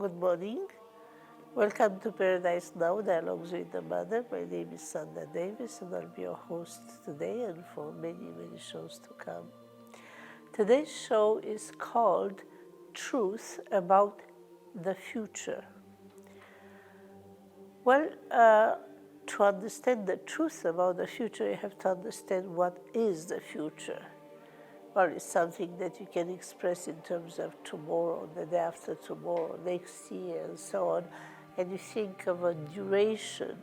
Good morning. Welcome to Paradise Now, Dialogues with the Mother. My name is Sandra Davis and I'll be your host today and for many, many shows to come. Today's show is called Truth About the Future. Well, to understand the truth about the future, you have to understand what is the future. Well, it's something that you can express in terms of tomorrow, the day after tomorrow, next year, and so on. And you think of a duration.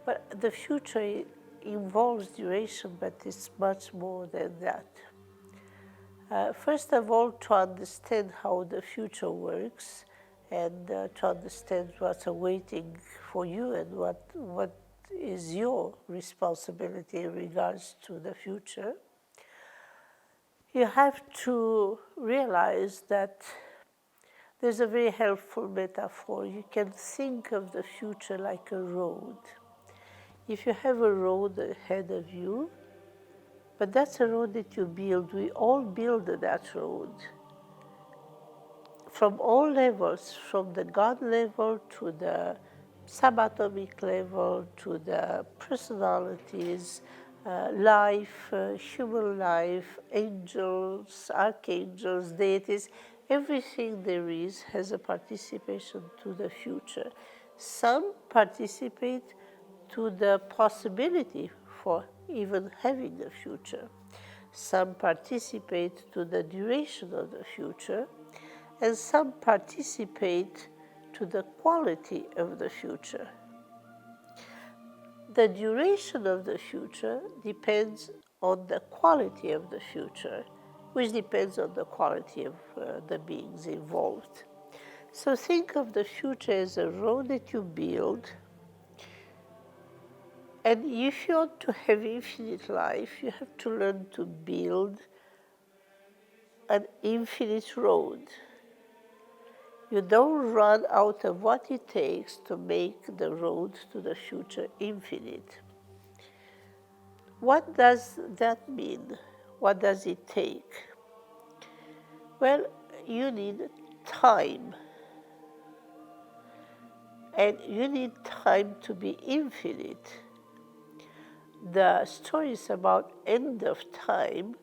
But the future involves duration, but it's much more than that. First of all, to understand how the future works and to understand what's awaiting for you and what is your responsibility in regards to the future, you have to realize that there's a very helpful metaphor. You can think of the future like a road. If you have a road ahead of you, but that's a road that you build. We all build that road. From all levels, from the God level to the subatomic level to the personalities, life, human life, angels, archangels, deities, everything there is has a participation to the future. Some participate to the possibility for even having a future. Some participate to the duration of the future, and some participate to the quality of the future. The duration of the future depends on the quality of the future, which depends on the quality of the beings involved. So think of the future as a road that you build, and if you want to have infinite life, you have to learn to build an infinite road. You don't run out of what it takes to make the road to the future infinite. What does that mean? What does it take? Well, you need time. And you need time to be infinite. The stories about end of time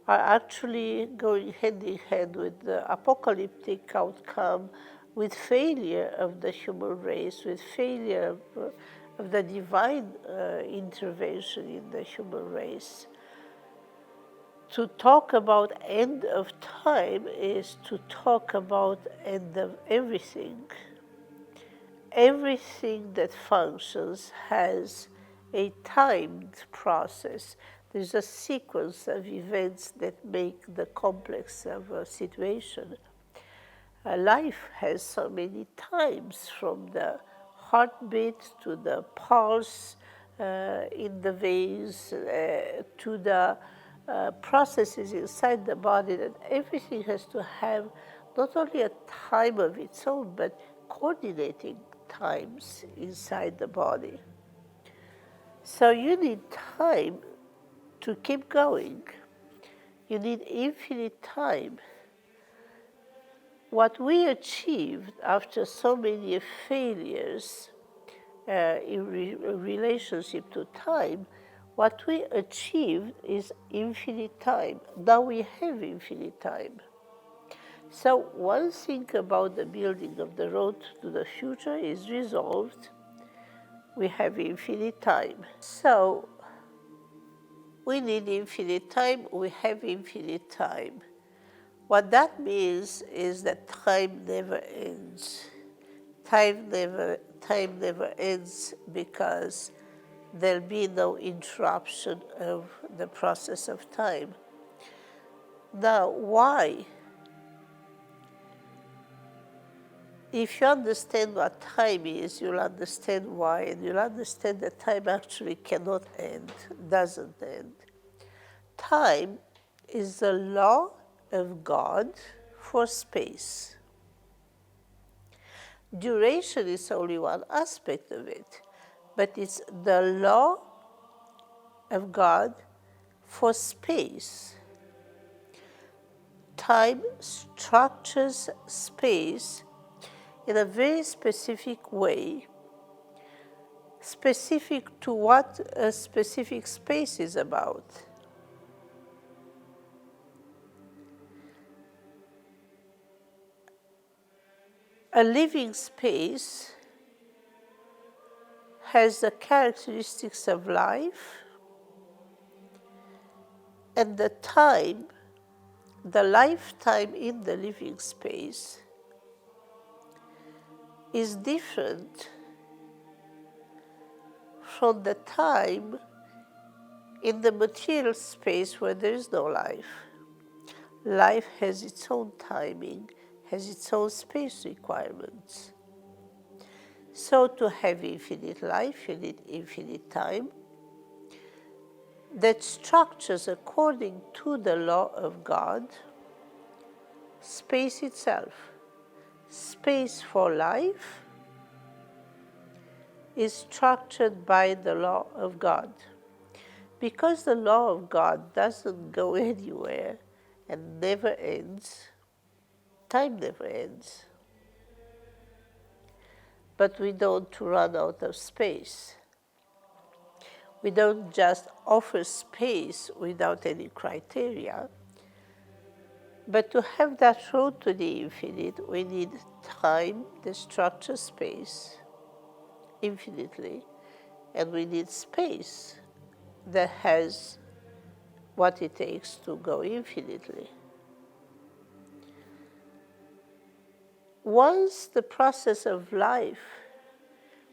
are actually going hand in hand with the apocalyptic outcome, with failure of the human race, with failure of the divine intervention in the human race. To talk about end of time is to talk about end of everything. Everything that functions has a timed process. There's a sequence of events that make the complex of a situation. Life has so many times, from the heartbeat to the pulse in the veins to the processes inside the body, that everything has to have not only a time of its own, but coordinating times inside the body. So you need time to keep going. You need infinite time. What we achieved after so many failures in relationship to time, what we achieved is infinite time. Now we have infinite time. So one thing about the building of the road to the future is resolved. We have infinite time. So we need infinite time, we have infinite time. What that means is that time never ends. Time never ends, because there'll be no interruption of the process of time. Now, why? If you understand what time is, you'll understand why, and you'll understand that time actually cannot end, doesn't end. Time is the law of God for space. Duration is only one aspect of it, but it's the law of God for space. Time structures space in a very specific way, specific to what a specific space is about. A living space has the characteristics of life, and the time, the lifetime in the living space is different from the time in the material space where there is no life. Life has its own timing, has its own space requirements. So to have infinite life, you need infinite time that structures according to the law of God space itself. Space for life is structured by the law of God. Because the law of God doesn't go anywhere and never ends, time never ends. But we don't run out of space. We don't just offer space without any criteria. But to have that road to the infinite, we need time that structures space infinitely, and we need space that has what it takes to go infinitely. Once the process of life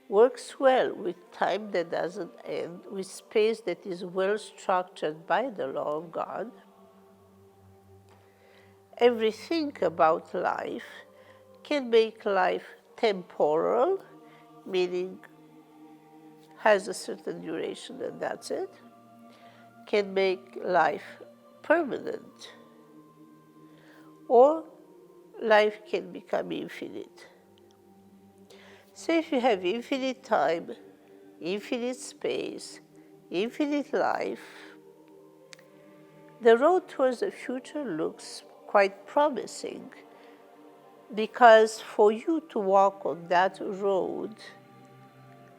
works well with time that doesn't end, with space that is well structured by the law of God, everything about life can make life temporal, meaning has a certain duration and that's it, can make life permanent, or life can become infinite. So if you have infinite time, infinite space, infinite life, the road towards the future looks quite promising, because for you to walk on that road,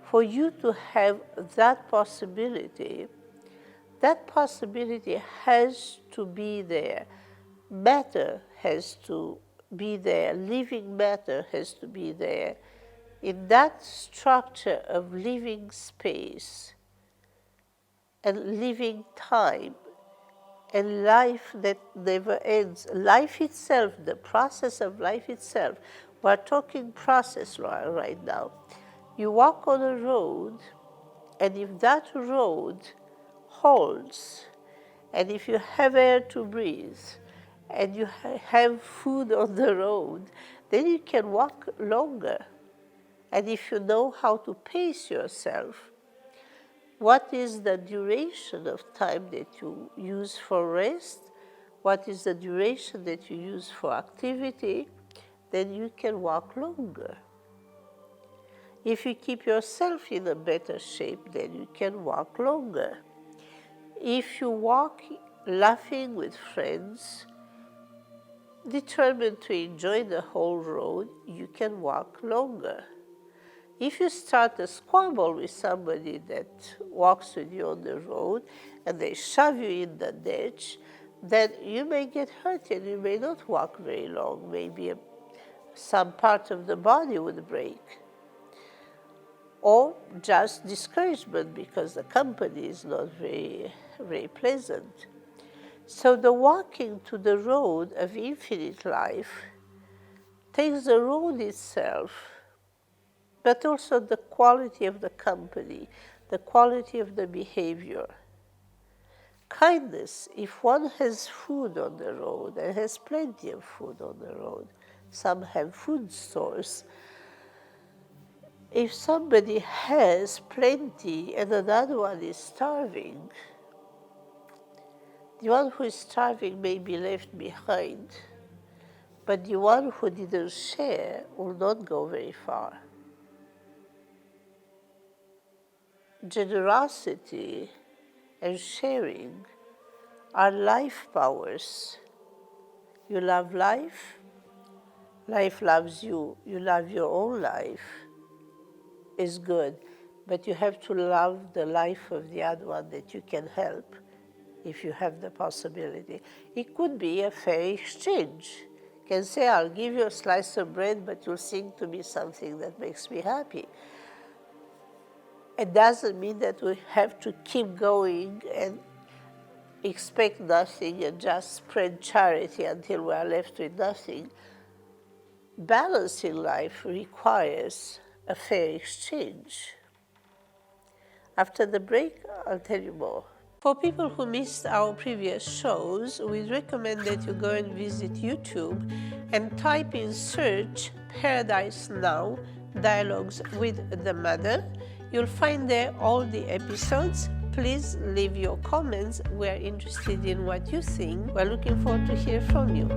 for you to have that possibility has to be there. Matter has to be there, living matter has to be there. In that structure of living space and living time and life that never ends, life itself, the process of life itself, we're talking process right now. You walk on a road, and if that road holds, and if you have air to breathe, and you have food on the road, then you can walk longer. And if you know how to pace yourself, what is the duration of time that you use for rest, what is the duration that you use for activity, then you can walk longer. If you keep yourself in a better shape, then you can walk longer. If you walk laughing with friends, determined to enjoy the whole road, you can walk longer. If you start a squabble with somebody that walks with you on the road and they shove you in the ditch, then you may get hurt and you may not walk very long. Maybe some part of the body would break. Or just discouragement because the company is not very, very pleasant. So the walking to the road of infinite life takes the road itself, but also the quality of the company, the quality of the behavior. Kindness, if one has food on the road, and has plenty of food on the road, some have food stores. If somebody has plenty and another one is starving, the one who is starving may be left behind, but the one who didn't share will not go very far. Generosity and sharing are life powers. You love life, life loves you, you love your own life, is good. But you have to love the life of the other one that you can help if you have the possibility. It could be a fair exchange. You can say, I'll give you a slice of bread, but you'll sing to me something that makes me happy. It doesn't mean that we have to keep going and expect nothing and just spread charity until we are left with nothing. Balancing life requires a fair exchange. After the break, I'll tell you more. For people who missed our previous shows, we recommend that you go and visit YouTube and type in search Paradise Now Dialogues with the Mother. You'll find there all the episodes. Please leave your comments. We're interested in what you think. We're looking forward to hear from you.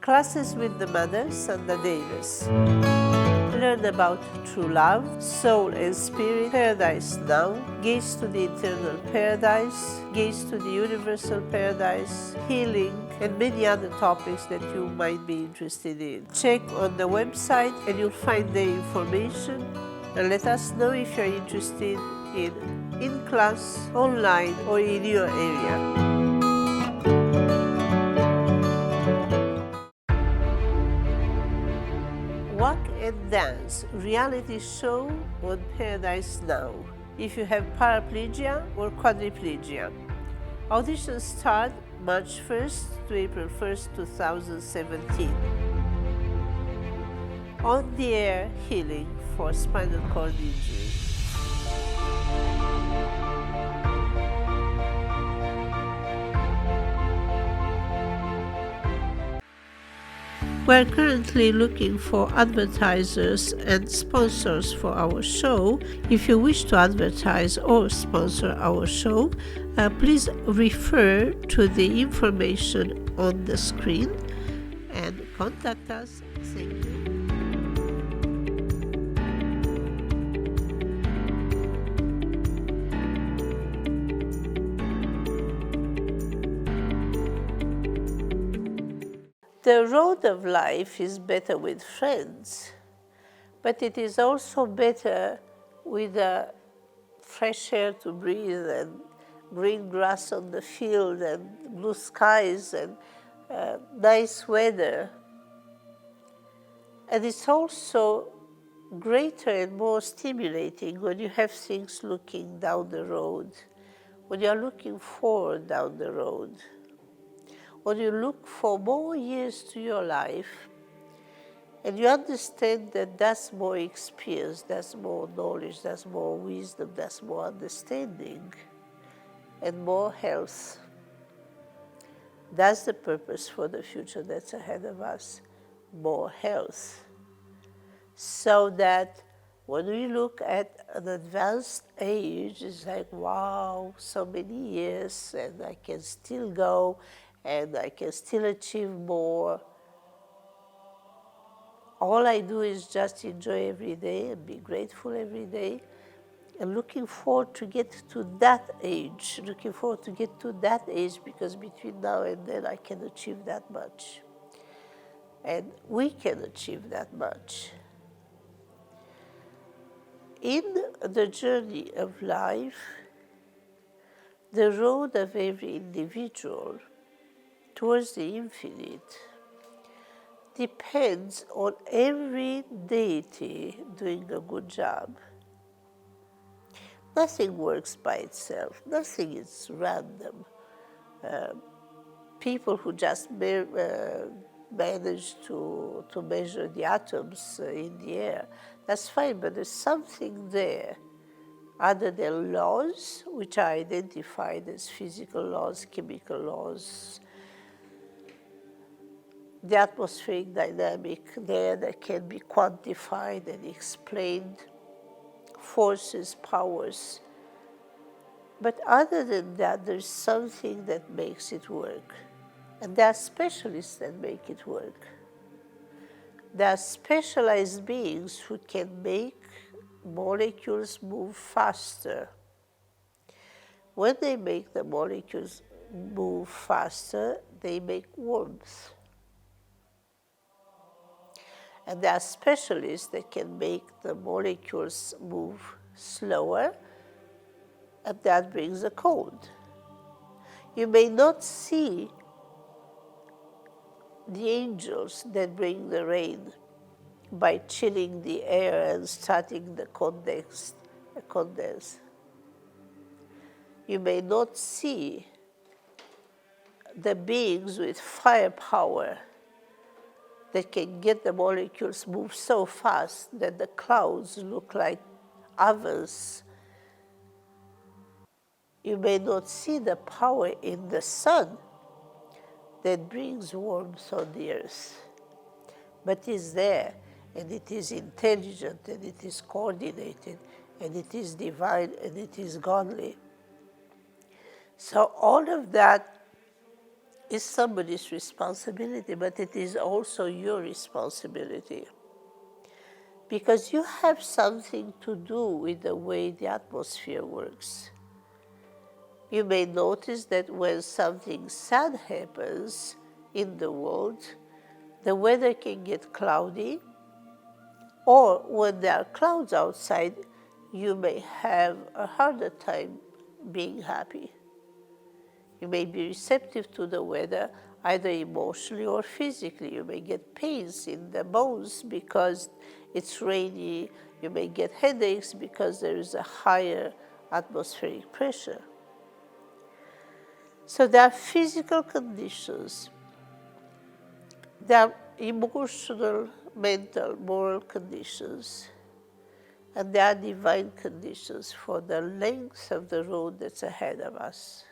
Classes with the Mother, Sandra Davis. Learn about true love, soul and spirit, paradise now, gaze to the eternal paradise, gaze to the universal paradise, healing, and many other topics that you might be interested in. Check on the website and you'll find the information, and let us know if you're interested in class, online, or in your area. Walk and Dance reality show on Paradise Now. If you have paraplegia or quadriplegia. Auditions start March 1st to April 1st, 2017. On the air healing for spinal cord injury. We're currently looking for advertisers and sponsors for our show. If you wish to advertise or sponsor our show, please refer to the information on the screen and contact us. Thank you. The road of life is better with friends, but it is also better with fresh air to breathe and green grass on the field and blue skies and nice weather. And it's also greater and more stimulating when you have things looking down the road, when you're looking forward down the road. When you look for more years to your life, and you understand that that's more experience, that's more knowledge, that's more wisdom, that's more understanding, and more health. That's the purpose for the future that's ahead of us, more health. So that when we look at an advanced age, it's like, wow, so many years, and I can still go, and I can still achieve more. All I do is just enjoy every day and be grateful every day, and looking forward to get to that age, because between now and then I can achieve that much. And we can achieve that much. In the journey of life, the road of every individual towards the infinite depends on every deity doing a good job. Nothing works by itself. Nothing is random. People who just manage to measure the atoms in the air, that's fine, but there's something there other than laws, which are identified as physical laws, chemical laws, the atmospheric dynamic there that can be quantified and explained, forces, powers. But other than that, there's something that makes it work. And there are specialists that make it work. There are specialized beings who can make molecules move faster. When they make the molecules move faster, they make warmth. And there are specialists that can make the molecules move slower, and that brings a cold. You may not see the angels that bring the rain by chilling the air and starting the condense. You may not see the beings with firepower that can get the molecules move so fast that the clouds look like ovens. You may not see the power in the sun that brings warmth on the earth, but it's there, and it is intelligent, and it is coordinated, and it is divine, and it is godly. So all of that is somebody's responsibility, but it is also your responsibility, because you have something to do with the way the atmosphere works. You may notice that when something sad happens in the world, the weather can get cloudy, or when there are clouds outside, you may have a harder time being happy. You may be receptive to the weather, either emotionally or physically. You may get pains in the bones because it's rainy. You may get headaches because there is a higher atmospheric pressure. So there are physical conditions, there are emotional, mental, moral conditions, and there are divine conditions for the length of the road that's ahead of us.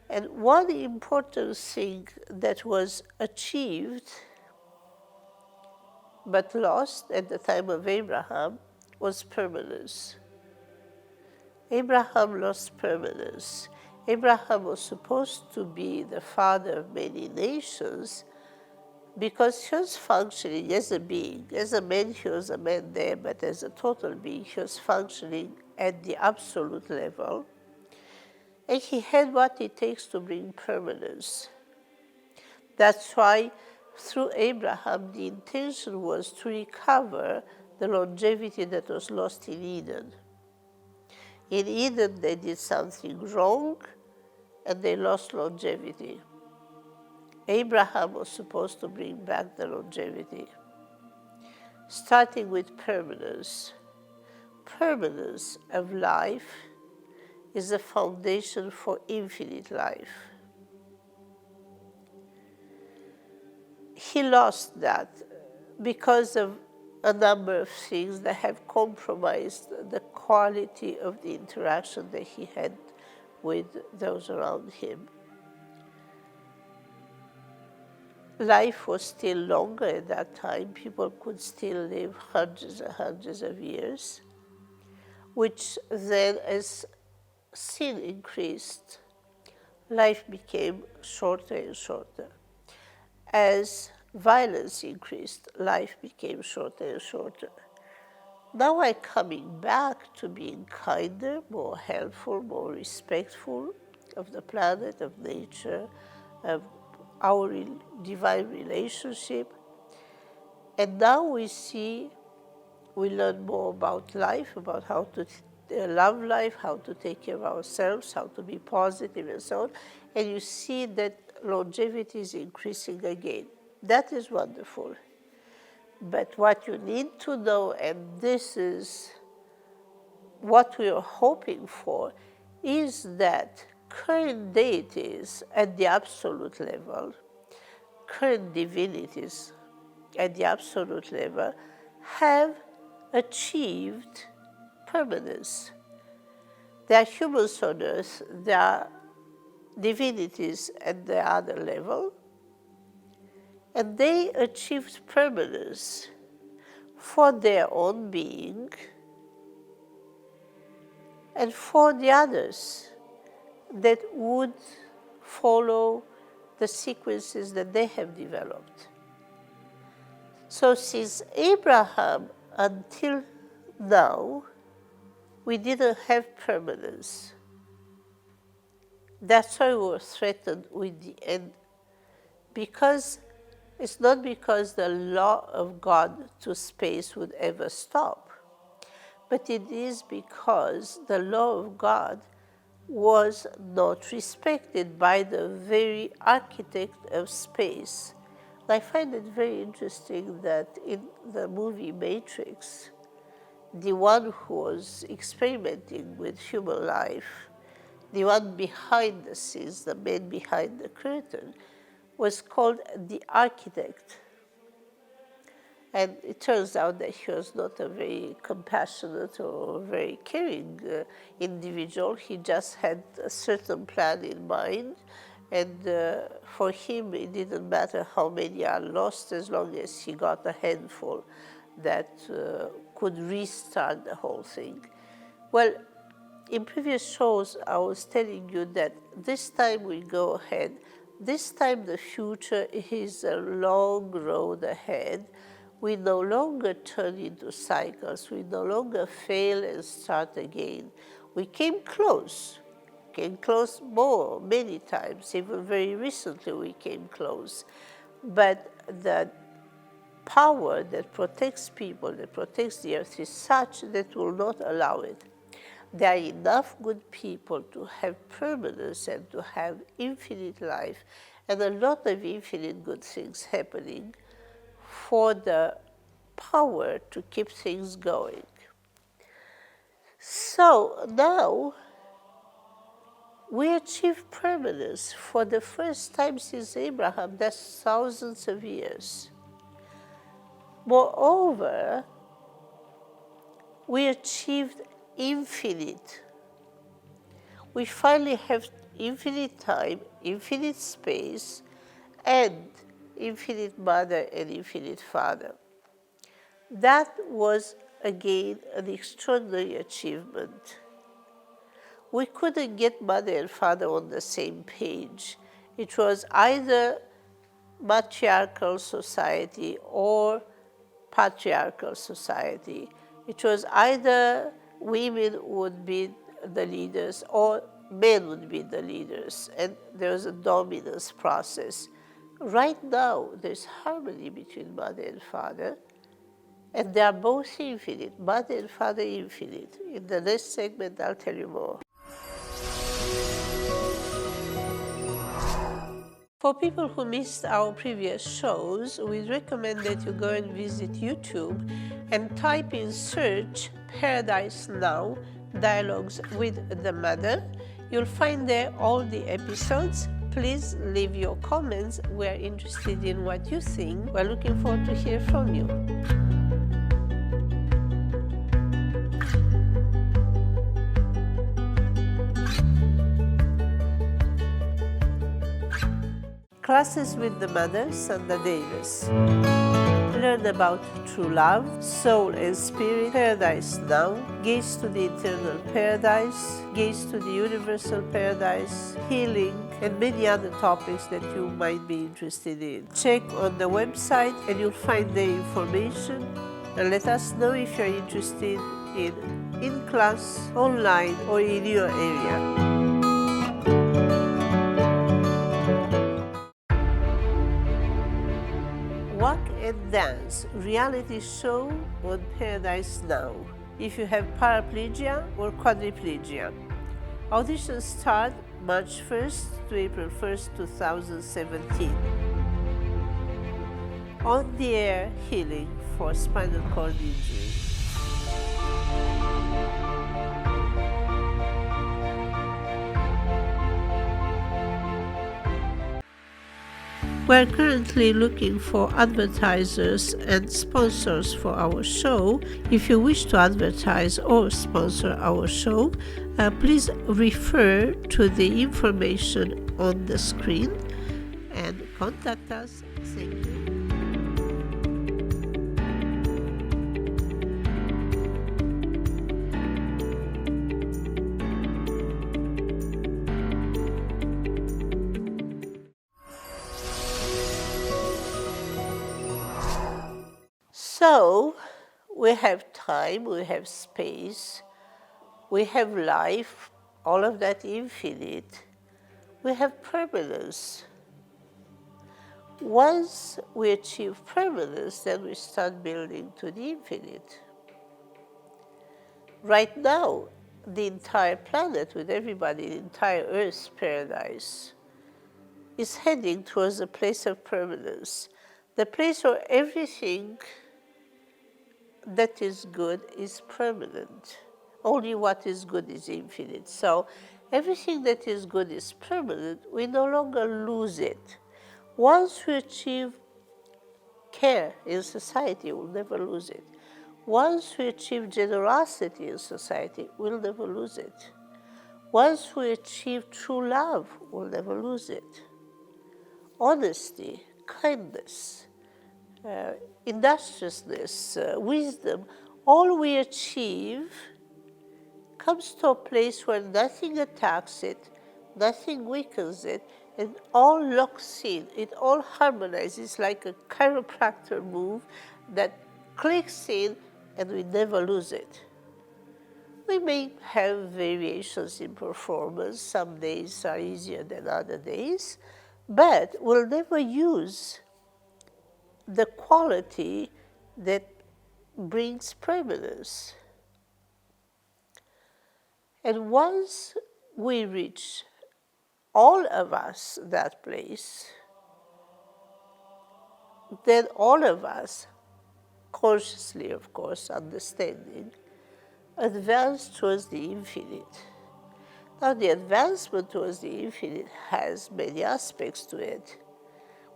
And one important thing that was achieved but lost at the time of Abraham was permanence. Abraham lost permanence. Abraham was supposed to be the father of many nations because he was functioning as a being. As a man, he was a man there, but as a total being, he was functioning at the absolute level. And he had what it takes to bring permanence. That's why through Abraham, the intention was to recover the longevity that was lost in Eden. In Eden, they did something wrong, and they lost longevity. Abraham was supposed to bring back the longevity, starting with permanence. Permanence of life is the foundation for infinite life. He lost that because of a number of things that have compromised the quality of the interaction that he had with those around him. Life was still longer at that time. People could still live hundreds and hundreds of years, which then, as sin increased, life became shorter and shorter. As violence increased, life became shorter and shorter. Now I'm coming back to being kinder, more helpful, more respectful of the planet, of nature, of our divine relationship. And now we learn more about life, about how to love life, how to take care of ourselves, how to be positive and so on. And you see that longevity is increasing again. That is wonderful. But what you need to know, and this is what we are hoping for, is that current deities at the absolute level, current divinities at the absolute level, have achieved permanence. There are humans on earth, there are divinities at the other level, and they achieved permanence for their own being and for the others that would follow the sequences that they have developed. So since Abraham until now, we didn't have permanence. That's why we were threatened with the end. Because it's not because the law of God to space would ever stop, but it is because the law of God was not respected by the very architect of space. I find it very interesting that in the movie Matrix, the one who was experimenting with human life, the one behind the scenes, the man behind the curtain, was called the architect. And it turns out that he was not a very compassionate or very caring individual. He just had a certain plan in mind. And for him, it didn't matter how many are lost as long as he got a handful that could restart the whole thing. Well, in previous shows, I was telling you that this time we go ahead. This time the future is a long road ahead. We no longer turn into cycles. We no longer fail and start again. We came close many times. Even very recently we came close. But the power that protects people, that protects the earth is such that will not allow it. There are enough good people to have permanence and to have infinite life and a lot of infinite good things happening for the power to keep things going. So now we achieve permanence for the first time since Abraham. That's thousands of years. Moreover, we achieved infinite. We finally have infinite time, infinite space, and infinite mother and infinite father. That was, again, an extraordinary achievement. We couldn't get mother and father on the same page. It was either matriarchal society or patriarchal society. It was either women would be the leaders or men would be the leaders, and there was a dominance process. Right now, there's harmony between mother and father, and they are both infinite, mother and father infinite. In the next segment, I'll tell you more. For people who missed our previous shows, we recommend that you go and visit YouTube and type in search Paradise Now, Dialogues with the Mother. You'll find there all the episodes. Please leave your comments. We're interested in what you think. We're looking forward to hear from you. Classes with the Mother, Sandra Davis. Learn about true love, soul and spirit, paradise now, gaze to the eternal paradise, gaze to the universal paradise, healing, and many other topics that you might be interested in. Check on the website and you'll find the information, and let us know if you're interested in class, online, or in your area. Walk and Dance reality show on Paradise Now. If you have paraplegia or quadriplegia. Auditions start March 1st to April 1st, 2017. On the air healing for spinal cord injury. We're currently looking for advertisers and sponsors for our show. If you wish to advertise or sponsor our show, please refer to the information on the screen and contact us. Thank you. So, we have time, we have space, we have life, all of that infinite. We have permanence. Once we achieve permanence, then we start building to the infinite. Right now, the entire planet, with everybody, the entire Earth's paradise, is heading towards a place of permanence, the place where everything that is good is permanent. Only what is good is infinite. So everything that is good is permanent. We no longer lose it. Once we achieve care in society, we'll never lose it. Once we achieve generosity in society, we'll never lose it. Once we achieve true love, we'll never lose it. Honesty, kindness, industriousness, wisdom, all we achieve comes to a place where nothing attacks it, nothing weakens it, and all locks in, it all harmonizes like a chiropractor move that clicks in and we never lose it. We may have variations in performance, some days are easier than other days, but we'll never use the quality that brings permanence. And once we reach, all of us, that place, then all of us, consciously of course, understanding, advance towards the infinite. Now the advancement towards the infinite has many aspects to it.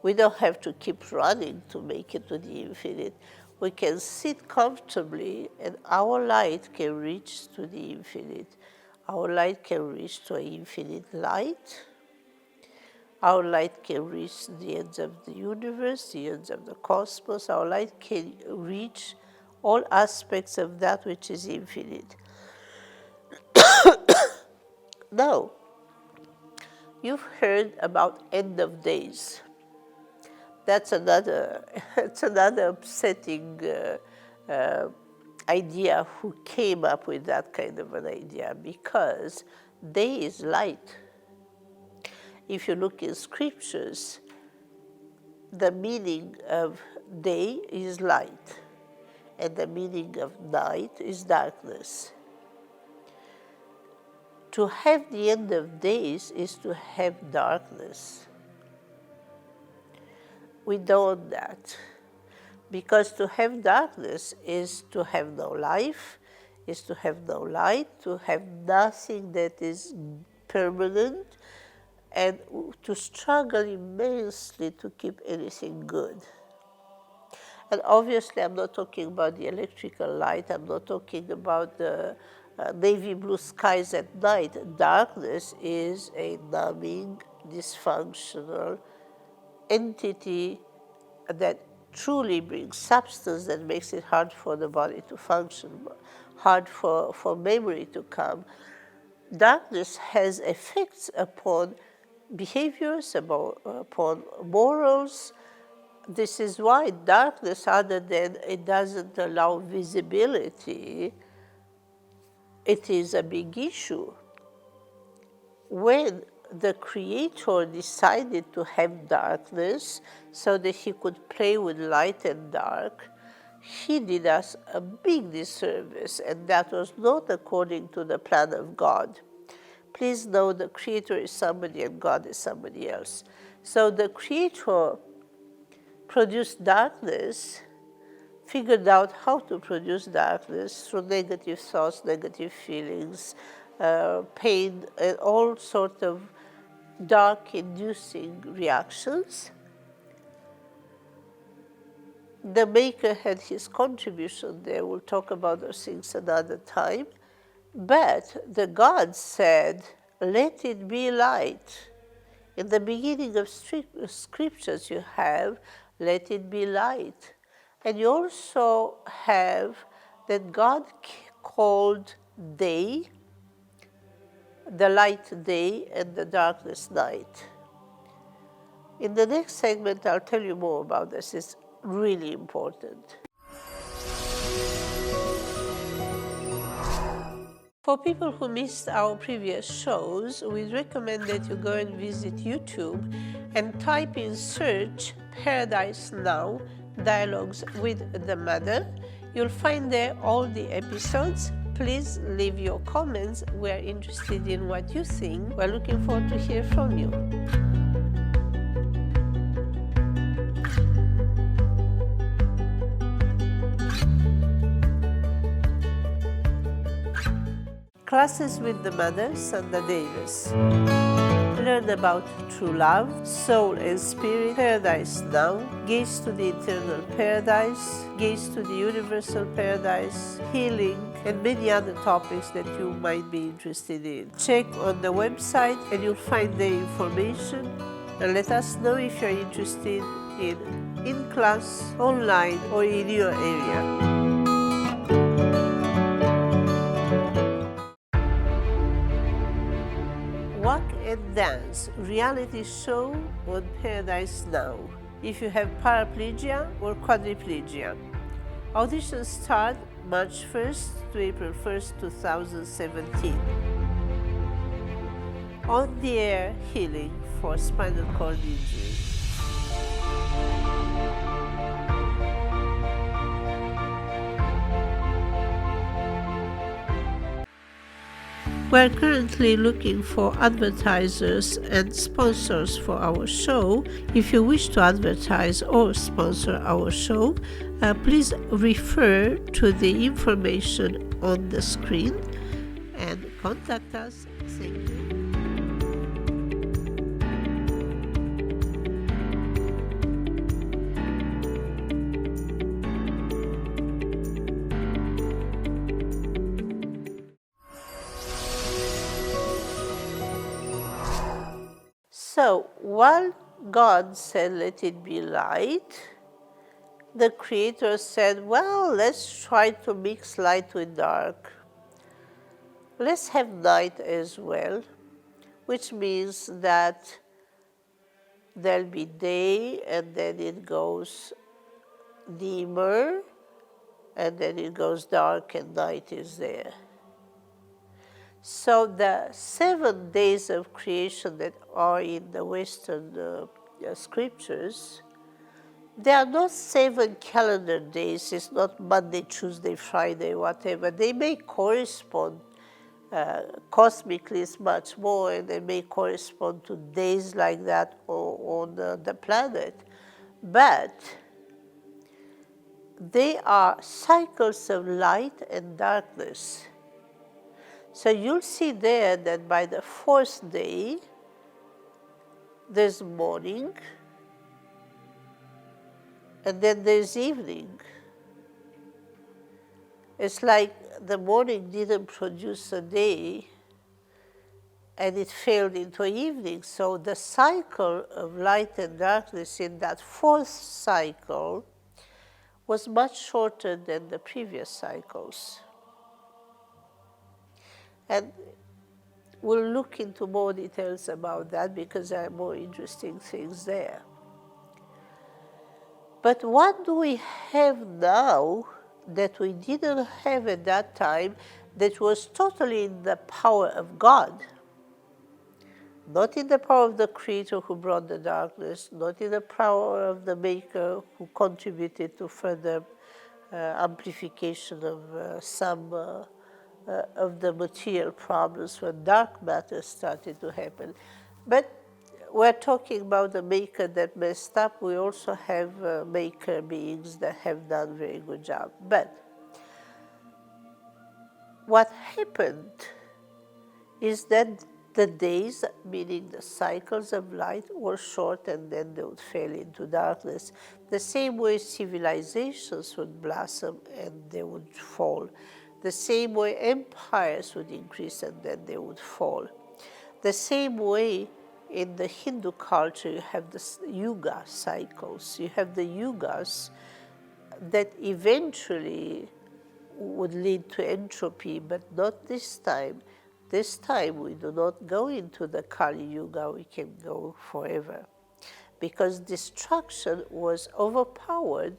We don't have to keep running to make it to the infinite. We can sit comfortably and our light can reach to the infinite. Our light can reach to an infinite light. Our light can reach the ends of the universe, the ends of the cosmos. Our light can reach all aspects of that which is infinite. Now, you've heard about end of days. That's another upsetting idea. Who came up with that kind of an idea? Because day is light. If you look in scriptures, the meaning of day is light, and the meaning of night is darkness. To have the end of days is to have darkness. We don't want that. Because to have darkness is to have no life, is to have no light, to have nothing that is permanent, and to struggle immensely to keep anything good. And obviously I'm not talking about the electrical light, I'm not talking about the navy blue skies at night. Darkness is a numbing, dysfunctional entity that truly brings substance that makes it hard for the body to function, hard for memory to come. Darkness has effects upon behaviors, upon morals. This is why darkness, other than it doesn't allow visibility, it is a big issue. When the Creator decided to have darkness so that he could play with light and dark, he did us a big disservice, and that was not according to the plan of God. Please know the Creator is somebody and God is somebody else. So the Creator produced darkness, figured out how to produce darkness through negative thoughts, negative feelings, pain, and all sorts of dark-inducing reactions. The Maker had his contribution there. We'll talk about those things another time. But the gods said, let it be light. In the beginning of scriptures you have, let it be light. And you also have that God called day, the light day, and the darkness night. In the next segment, I'll tell you more about this. It's really important. For people who missed our previous shows, we recommend that you go and visit YouTube and type in search Paradise Now Dialogues with the Mother. You'll find there all the episodes. Please leave your comments. We're interested in what you think. We're looking forward to hear from you. Classes with the Mother, Sandra Davis. Learn about true love, soul and spirit, paradise now, gaze to the eternal paradise, gaze to the universal paradise, healing, and many other topics that you might be interested in. Check on the website and you'll find the information, and let us know if you're interested in class, online, or in your area. Walk and Dance reality show on Paradise Now. If you have paraplegia or quadriplegia. Auditions start March 1st to April 1st, 2017. On the air healing for spinal cord injury. We're currently looking for advertisers and sponsors for our show. If you wish to advertise or sponsor our show, please refer to the information on the screen and contact us. Thank you. So, while God said, "Let it be light," the Creator said, "Well, let's try to mix light with dark. Let's have night as well," which means that there'll be day and then it goes dimmer and then it goes dark and night is there. So the 7 days of creation that are in the Western scriptures, they are not 7 calendar days. It's not Monday, Tuesday, Friday, whatever. They may correspond, cosmically it's much more, and they may correspond to days like that on the planet. But they are cycles of light and darkness. So you'll see there that by the 4th day, there's morning, and then there's evening. It's like the morning didn't produce a day, and it failed into evening. So the cycle of light and darkness in that 4th cycle was much shorter than the previous cycles. And we'll look into more details about that because there are more interesting things there. But what do we have now that we didn't have at that time, that was totally in the power of God? Not in the power of the Creator who brought the darkness, not in the power of the Maker who contributed to further amplification of some of the material problems when dark matter started to happen. But we're talking about the Maker that messed up. We also have Maker beings that have done a very good job. But what happened is that the days, meaning the cycles of light, were short and then they would fall into darkness. The same way civilizations would blossom and they would fall. The same way empires would increase and then they would fall. The same way in the Hindu culture you have the yuga cycles. You have the yugas that eventually would lead to entropy, but not this time. This time we do not go into the Kali Yuga, we can go forever. Because destruction was overpowered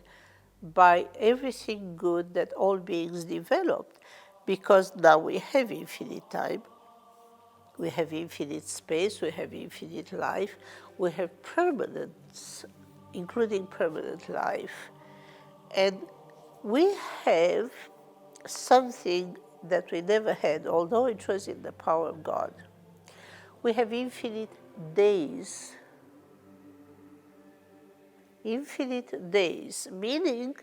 by everything good that all beings developed. because now we have infinite time, we have infinite space, we have infinite life, we have permanence, including permanent life. And we have something that we never had, although it was in the power of God. We have infinite days. Infinite days, meaning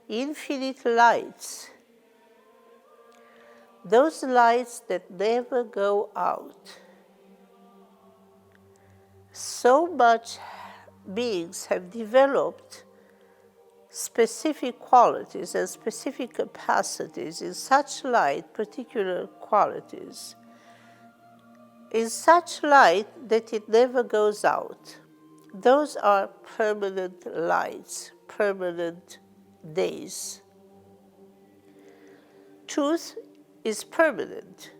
infinite lights. Those lights that never go out. So much beings have developed specific qualities and specific capacities in such light, particular qualities, in such light that it never goes out. Those are permanent lights, permanent days. Truth is permanent.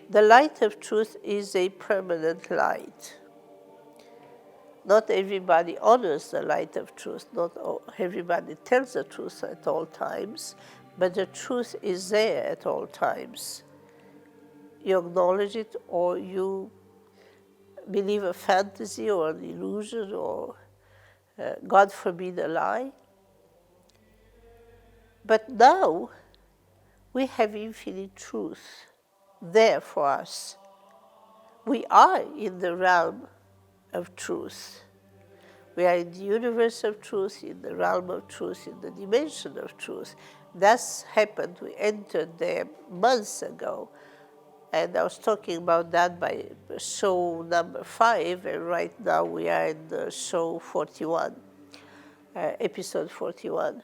The light of truth is a permanent light. Not everybody honors the light of truth, not everybody tells the truth at all times, but the truth is there at all times. You acknowledge it, or you believe a fantasy or an illusion, or God forbid a lie. But now we have infinite truth there for us. We are in the realm of truth. We are in the universe of truth, in the realm of truth, in the dimension of truth. That's happened. We entered there months ago. And I was talking about that by show number 5, and right now we are in the show 41, episode 41.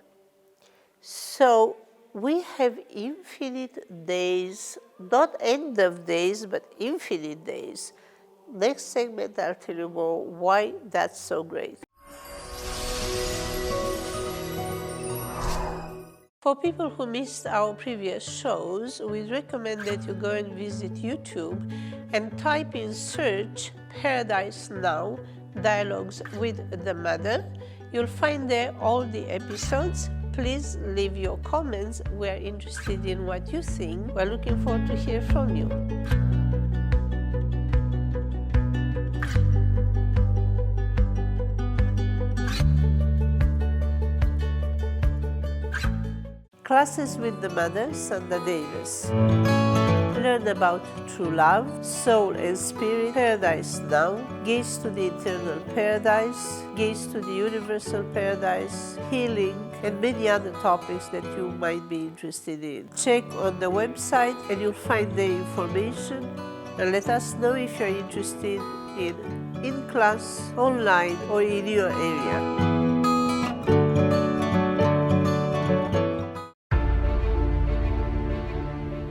So we have infinite days, not end of days, but infinite days. Next segment, I'll tell you more why that's so great. For people who missed our previous shows, we recommend that you go and visit YouTube and type in search Paradise Now, Dialogues with the Mother. You'll find there all the episodes. Please leave your comments. We're interested in what you think. We're looking forward to hear from you. Classes with the Mother, Sandra Davis. Learn about true love, soul and spirit, paradise now, gaze to the eternal paradise, gaze to the universal paradise, healing, and many other topics that you might be interested in. Check on the website and you'll find the information, and let us know if you're interested in class, online, or in your area.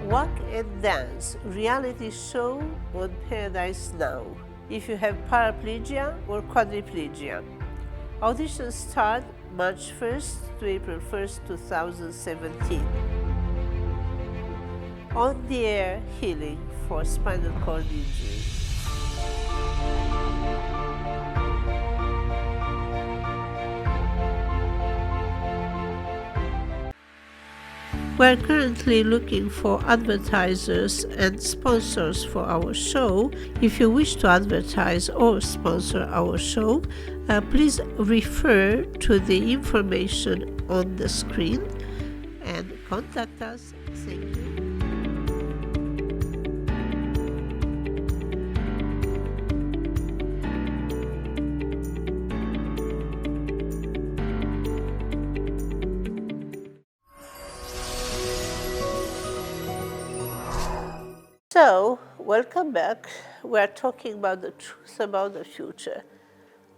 Walk and Dance reality show on Paradise Now. If you have paraplegia or quadriplegia. Auditions start March 1st to April 1st, 2017. On the air healing for spinal cord injury. We're currently looking for advertisers and sponsors for our show. If you wish to advertise or sponsor our show, please refer to the information on the screen and contact us. Thank you. So, welcome back. We're talking about the truth about the future.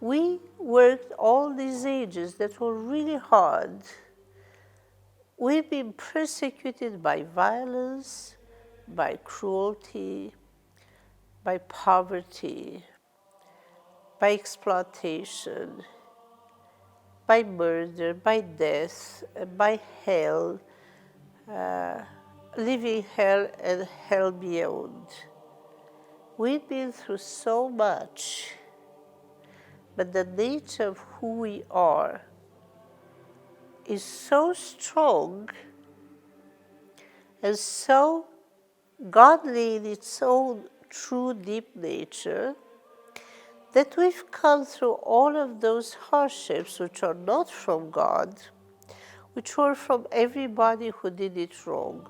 We worked all these ages that were really hard. We've been persecuted by violence, by cruelty, by poverty, by exploitation, by murder, by death, by hell, living hell and hell beyond. We've been through so much, but the nature of who we are is so strong and so godly in its own true deep nature, that we've come through all of those hardships which are not from God, which were from everybody who did it wrong,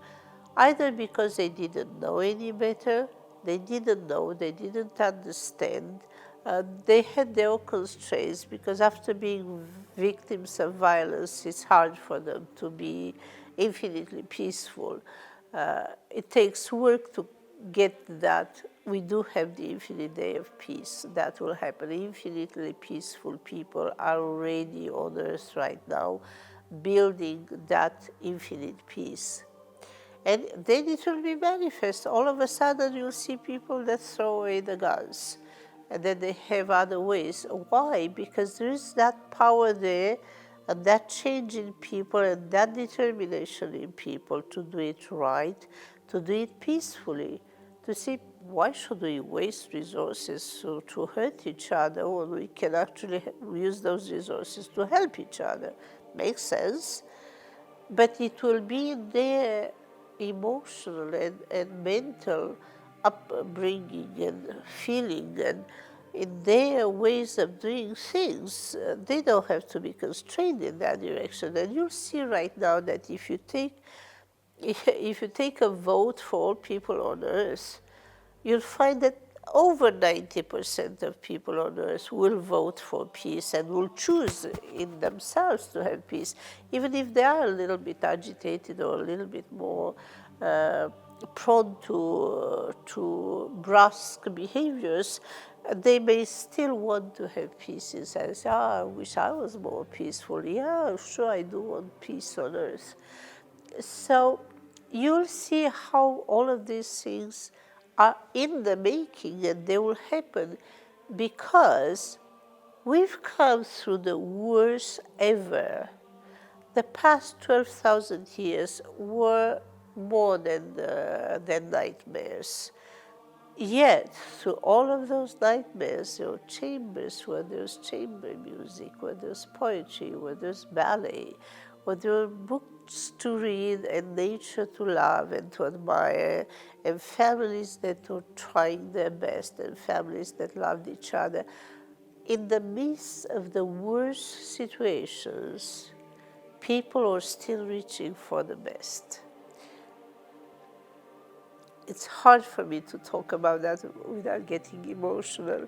either because they didn't know any better, they didn't know, they didn't understand, they had their own constraints, because after being victims of violence, it's hard for them to be infinitely peaceful. It takes work to get that. We do have the infinite day of peace. That will happen. Infinitely peaceful people are already on earth right now, building that infinite peace. And then it will be manifest. All of a sudden you'll see people that throw away the guns, and then they have other ways. Why? Because there is that power there, and that change in people, and that determination in people to do it right, to do it peacefully, to see, why should we waste resources to hurt each other when we can actually use those resources to help each other? Makes sense. But it will be their emotional and mental upbringing and feeling, and in their ways of doing things. They don't have to be constrained in that direction. And you'll see right now that if you take a vote for all people on earth, you'll find that over 90% of people on earth will vote for peace and will choose in themselves to have peace, even if they are a little bit agitated or a little bit more prone to brusque behaviors. They may still want to have peace inside. Say, I wish I was more peaceful. Yeah, sure, I do want peace on earth. So you'll see how all of these things are in the making, and they will happen because we've come through the worst ever. The past 12,000 years were more than nightmares. Yet, through all of those nightmares, there were chambers where there was chamber music, where there was poetry, where there was ballet, where there were books to read and nature to love and to admire, and families that were trying their best, and families that loved each other. In the midst of the worst situations, people are still reaching for the best. It's hard for me to talk about that without getting emotional.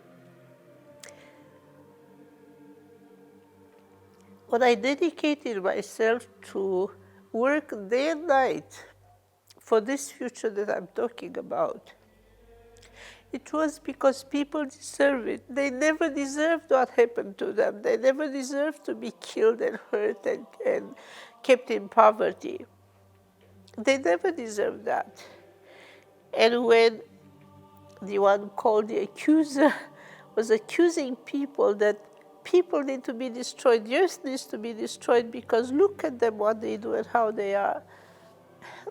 When I dedicated myself to work day and night for this future that I'm talking about, it was because people deserve it. They never deserved what happened to them. They never deserved to be killed and hurt and kept in poverty. They never deserved that. And when the one called the accuser was accusing people that people need to be destroyed, the earth needs to be destroyed because look at them, what they do and how they are.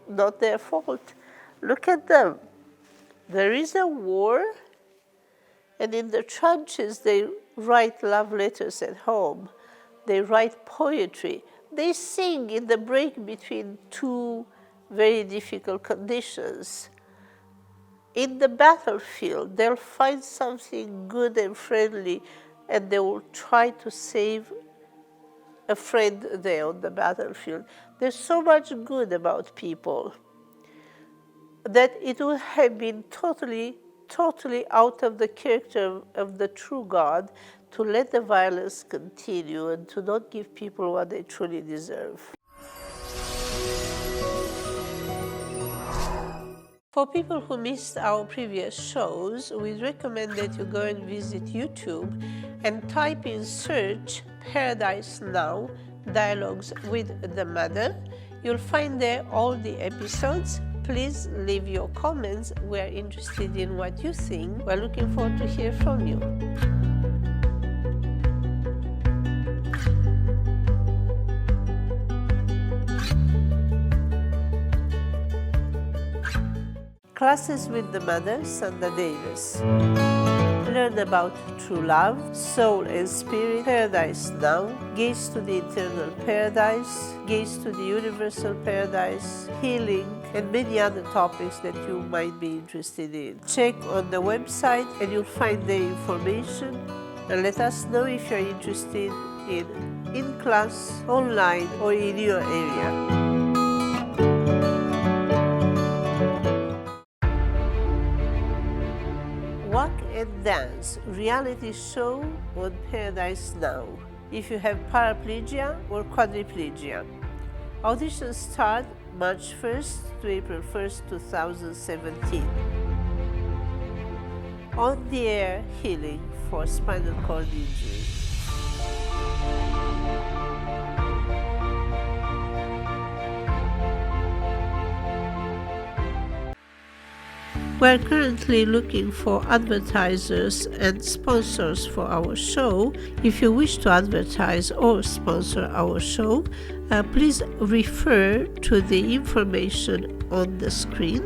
Not their fault. Look at them. There is a war, and in the trenches they write love letters at home. They write poetry. They sing in the break between two very difficult conditions. In the battlefield, they'll find something good and friendly, and they will try to save a friend there on the battlefield. There's so much good about people that it would have been totally out of the character of the true God to let the violence continue and to not give people what they truly deserve. For people who missed our previous shows, we recommend that you go and visit YouTube and type in search Paradise Now, Dialogues with the Mother. You'll find there all the episodes. Please leave your comments. We're interested in what you think. We're looking forward to hear from you. Classes with the Mother, Sandra Davis. Learn about true love, soul and spirit, paradise now, gaze to the eternal paradise, gaze to the universal paradise, healing, and many other topics that you might be interested in. Check on the website and you'll find the information, and let us know if you're interested in class, online, or in your area. Walk and Dance reality show on Paradise Now. If you have paraplegia or quadriplegia. Auditions start March 1st to April 1st, 2017. On the Air Healing for Spinal Cord Injury. We're currently looking for advertisers and sponsors for our show. If you wish to advertise or sponsor our show, please refer to the information on the screen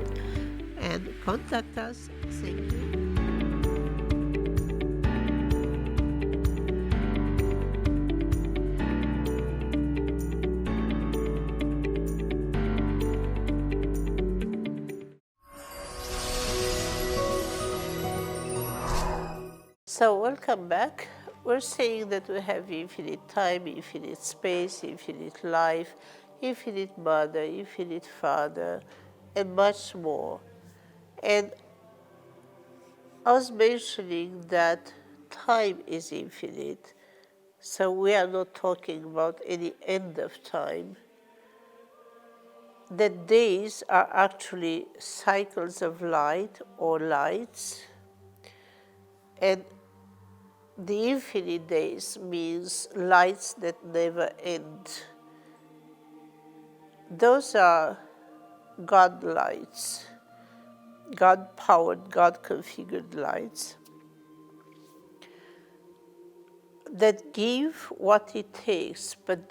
and contact us. Thank you. So welcome back. We're saying that we have infinite time, infinite space, infinite life, infinite mother, infinite father, and much more. And I was mentioning that time is infinite, so we are not talking about any end of time. That days are actually cycles of light or lights, and the infinite days means lights that never end. Those are God lights, God-powered, God-configured lights that give what it takes, but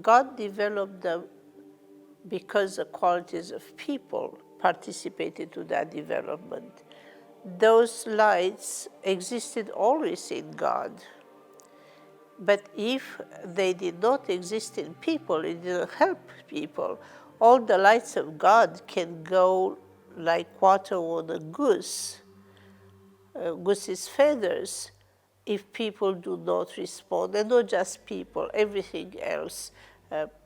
God developed them because the qualities of people participated to that development. Those lights existed always in God. But if they did not exist in people, it didn't help people. All the lights of God can go like water on a goose's feathers, if people do not respond, and not just people, everything else,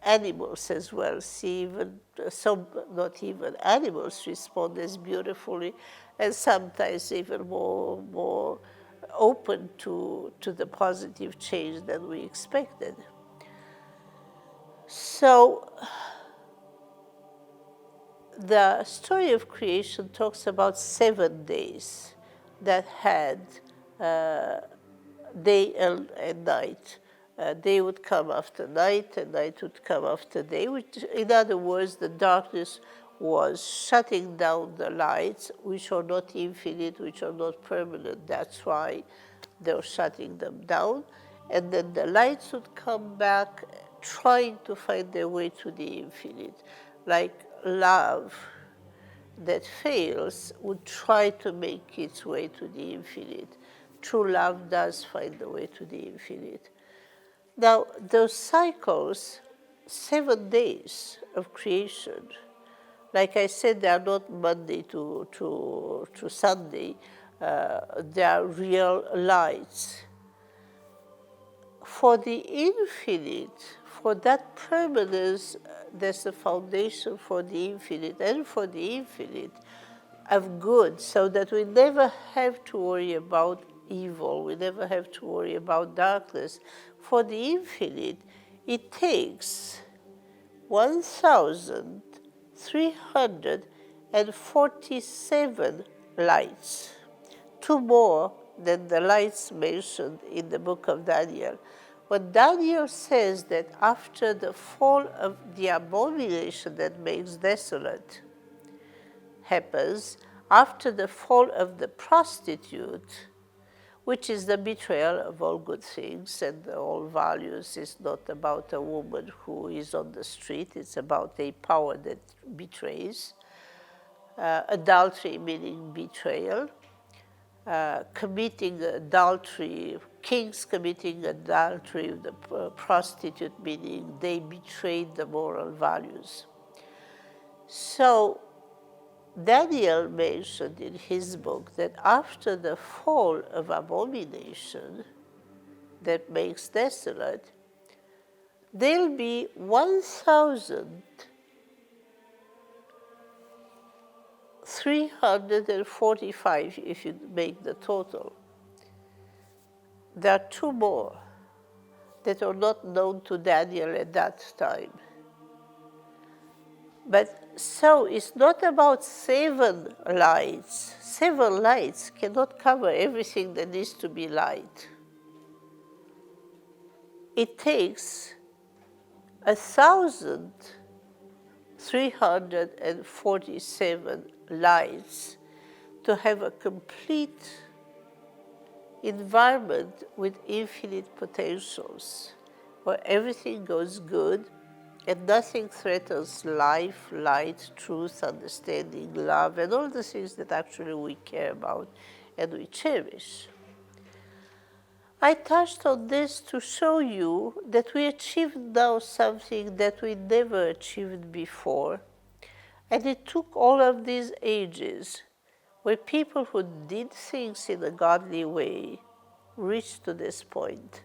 animals as well. See, even some, not even animals respond as beautifully, and sometimes even more open to the positive change than we expected. So the story of creation talks about 7 days that had day and night. Day would come after night, and night would come after day, which, in other words, the darkness was shutting down the lights, which are not infinite, which are not permanent. That's why they were shutting them down. And then the lights would come back, trying to find their way to the infinite, like love that fails would try to make its way to the infinite. True love does find the way to the infinite. Now, those cycles, 7 days of creation, like I said, they are not Monday to Sunday. They are real lights. For the infinite, for that permanence, there's a foundation for the infinite and for the infinite of good, so that we never have to worry about evil, we never have to worry about darkness. For the infinite, it takes 1,347 lights, 2 more than the lights mentioned in the book of Daniel. When Daniel says that after the fall of the abomination that makes desolate happens, after the fall of the prostitute, which is the betrayal of all good things and all values, is not about a woman who is on the street, it's about a power that betrays. Adultery meaning betrayal. Committing adultery, kings committing adultery with the prostitute, meaning they betrayed the moral values. So Daniel mentioned in his book that after the fall of abomination that makes desolate, there'll be 1,345 if you make the total. There are two more that are not known to Daniel at that time. But so it's not about 7 lights. 7 lights cannot cover everything that needs to be light. It takes 1,347 lights to have a complete environment with infinite potentials, where everything goes good and nothing threatens life, light, truth, understanding, love, and all the things that actually we care about and we cherish. I touched on this to show you that we achieved now something that we never achieved before. And it took all of these ages where people who did things in a godly way reached to this point.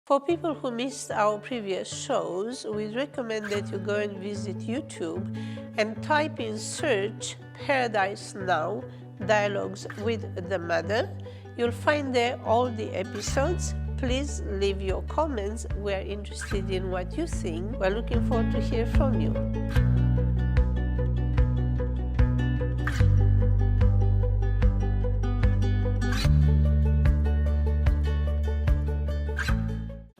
For people who missed our previous shows, we recommend that you go and visit YouTube and type in search Paradise Now, Dialogues with the Mother. You'll find there all the episodes. Please leave your comments. We're interested in what you think. We're looking forward to hear from you.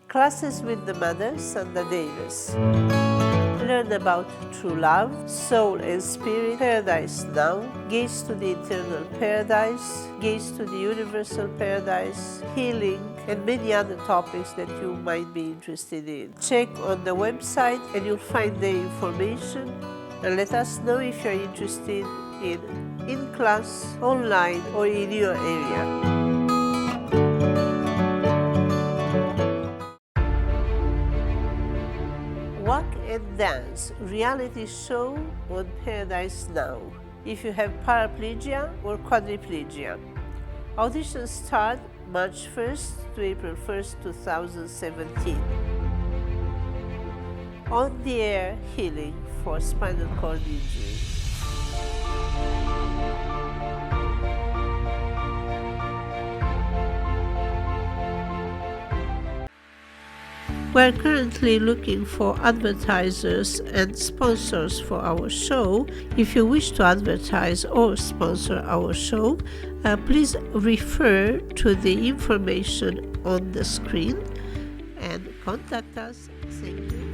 Classes with the Mother, Sandra Davis. Learn about true love, soul and spirit, paradise now, gaze to the eternal paradise, gaze to the universal paradise, healing, and many other topics that you might be interested in. Check on the website and you'll find the information, and let us know if you're interested in class, online, or in your area. Walk and Dance reality show on Paradise Now if you have paraplegia or quadriplegia. Auditions start March 1st to April 1st, 2017. On the air healing for spinal cord injury. We're currently looking for advertisers and sponsors for our show. If you wish to advertise or sponsor our show, please refer to the information on the screen and contact us. Thank you.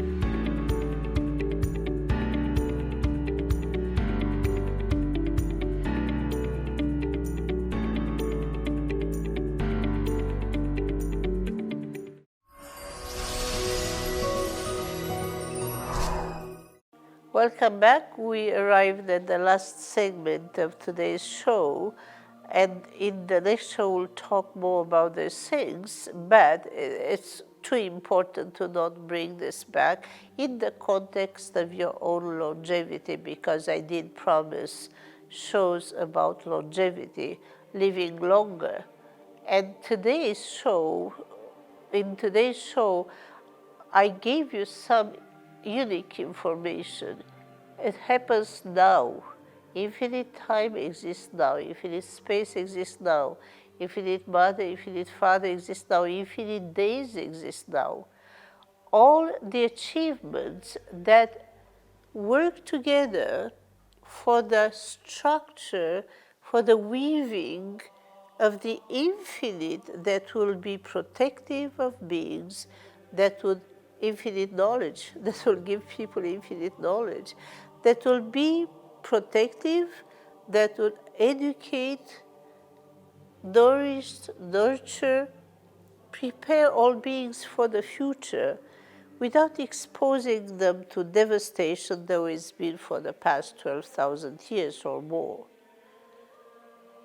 Welcome back. We arrived at the last segment of today's show, and in the next show we'll talk more about these things, but it's too important to not bring this back in the context of your own longevity, because I did promise shows about longevity, living longer. And in today's show, I gave you some unique information. It happens now. Infinite time exists now. Infinite space exists now. Infinite mother, infinite father exists now. Infinite days exist now. All the achievements that work together for the structure, for the weaving of the infinite that will be protective of beings, that would infinite knowledge, that will give people infinite knowledge, that will be protective, that would educate, nourish, nurture, prepare all beings for the future without exposing them to devastation that has been for the past 12,000 years or more.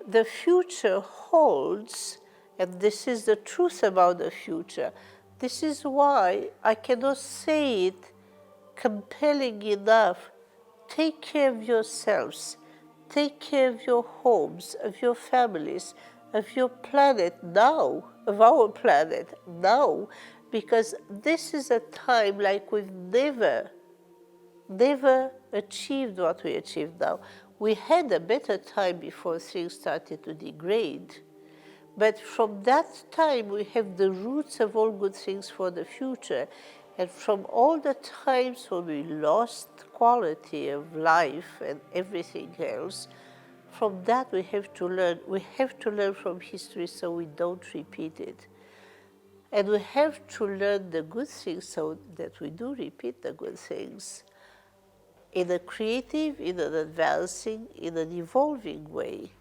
The future holds, and this is the truth about the future, This is why I cannot say it compelling enough. Take care of yourselves. Take care of your homes, of your families, of your planet now, of our planet now, because this is a time like we've never achieved what we achieved now. We had a better time before things started to degrade. But from that time, we have the roots of all good things for the future. And from all the times when we lost quality of life and everything else, from that we have to learn. We have to learn from history so we don't repeat it. And we have to learn the good things so that we do repeat the good things in a creative, in an advancing, in an evolving way.